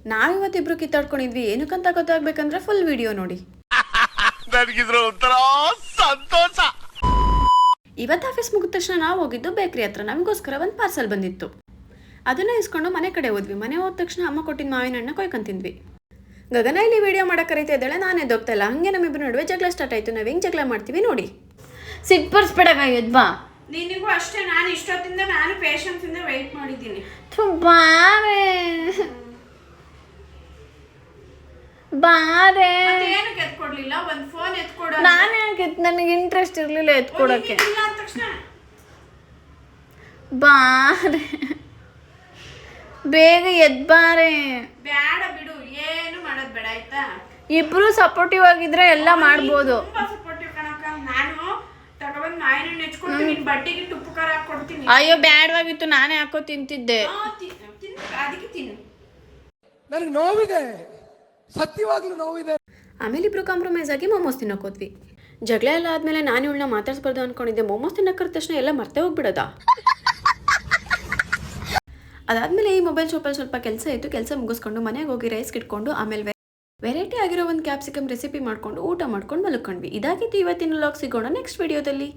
ನಾವಿವತ್ತಿಬ್ರು ಕಿತ್ತಾಡ್ಕೊಂಡಿದ್ವಿ ಏನಕ್ಕಂತ ಗೊತ್ತಾಗ್ಬೇಕಂದ್ರೆ full video ನೋಡಿ. ಸಂತೋಷ. ಇವತ್ತು office ಮುಗಿದ ತಕ್ಷಣ ನಾವು ಹೋಗಿದ್ದು ಬೇಕ್ರಿ ಹತ್ರ. ನಮಗೋಸ್ಕರ ಒಂದು ಪಾರ್ಸಲ್ ಬಂದಿತ್ತು. ಅದನ್ನ ಇಸ್ಕೊಂಡು ಮನೆ ಕಡೆ ಹೋದ್ವಿ. ಮನೆ ಹೋದ ತಕ್ಷಣ ಅಮ್ಮ ಕೊಟ್ಟಿದ್ದ ಮಾವಿನ ಹಣ್ಣು ಕೊಯ್ಕೊಂಡು ತಿಂದ್ವಿ. ಗಗನ ಇಲ್ಲಿ ವಿಡಿಯೋ ಮಾಡಕ್ಕೆ ಕರೀತಾ ಇದ್ದಾಳೆ, ನಾನು ಎದ್ದೋಗ್ತಾ ಇಲ್ಲ. ಹಾಗೆ ನಮ್ಮಿಬ್ಬರು ನಡುವೆ ಜಗಳ ಸ್ಟಾರ್ಟ್ ಆಯಿತು. ನಾವು ಹೆಂಗೆ ಜಗಳ ಮಾಡ್ತೀವಿ ನೋಡಿ. ಸಿಟ್ಪಡಿಸ್ಬೇಡಾಗ ಎದ್ಬಾ. ನಿನಗೂ ಅಷ್ಟೇ, ನಾನು ಇಷ್ಟೊತ್ತಿಂದ ನಾನು ಪೇಷನ್ಸಿಂದ ವೆಯ್ಟ್ ಮಾಡಿದ್ದೀನಿ. ಬಾರೆ ಬಾರೆ ಏನಕ್ಕೆ ಎತ್ಕೊಡ್ಲಿಲ್ಲ? ಒಂದು ಫೋನ್ ಎತ್ಕೊಡ. ನಾನು ಯಾಕೆ ನನಗೆ ಇಂಟ್ರೆಸ್ಟ್ ಇರಲಿಲ್ಲ ಎತ್ಕೊಡೋಕ್ಕೆ. ಬಾರೆ ಬೇಗ ಎದ್ಬಾರೆ. ಬೇಡ ಬಿಡು, ಏನು ಮಾಡೋದು ಬೇಡ ಆಯ್ತಾ. ಇಬ್ರು ಸಪೋರ್ಟಿವ್ ಆಗಿದ್ರೆ ಎಲ್ಲ ಮಾಡ್ಬೋದು. ಸಪೋರ್ಟಿವ್ ಕಣಕ. ನಾನು ತಗೊಬಂದು ಮಾವಿನ ಹಣ್ಣು ಹೆಚ್ಕೊಂಡು ನಿನ್ ಬಟ್ಟೆಗೆ ತುಪ್ಪು ಖಾರ ಹಾಕೊಡ್ತೀನಿ. ಅಯ್ಯೋ ಬ್ಯಾಡವಾಗಿತ್ತು, ನಾನೇ ಹಾಕೋ ತಿಂತಿದ್ದೆ. ಅದಕ್ಕೆ ತಿನ್ನು. ನನಗೆ ನೋವಿದೆ, ಸತ್ಯವಾಗ್ಲೂ ನೋವಿದೆ. ಆಮೇಲೆ ಇಬ್ರು ಕಾಂಪ್ರಮೈಸ್ ಆಗಿ ಮೋಮೋಸ್ ತಿನ್ನೋಕೆ ಹೋದ್ವಿ. ಜಗಳ ಎಲ್ಲ ಆದ್ಮೇಲೆ ನಾನು ಇವಳನ್ನ ಮಾತಾಡ್ಸ್ಬಾರ್ದು ಅನ್ಕೊಂಡಿದ್ದೆ. ಮೋಮೋಸ್ ತಿನ್ನಕ್ಕೆ ತಕ್ಷಣ ಎಲ್ಲ ಮರ್ತೇ ಹೋಗ್ಬಿಡೋದ. ಅದಾದ್ಮೇಲೆ ಈ ಮೊಬೈಲ್ ಶಾಪಲ್ಲಿ ಸ್ವಲ್ಪ ಕೆಲಸ ಇತ್ತು. ಕೆಲಸ ಮುಗಿಸ್ಕೊಂಡು ಮನೆಗೆ ಹೋಗಿ ರೈಸ್ ಇಟ್ಕೊಂಡು ಆಮೇಲೆ ವೆರೈಟಿ ಆಗಿರೋ ಒಂದು ಕ್ಯಾಪ್ಸಿಕಮ್ ರೆಸಿಪಿ ಮಾಡ್ಕೊಂಡು ಊಟ ಮಾಡ್ಕೊಂಡು ಮಲ್ಕೊಂಡ್ವಿ. ಇದಾಗಿತ್ತು ಇವತ್ತಿನ ವ್ಲಾಗ್. ಸಿಗೋಣ ನೆಕ್ಸ್ಟ್ ವಿಡಿಯೋದಲ್ಲಿ.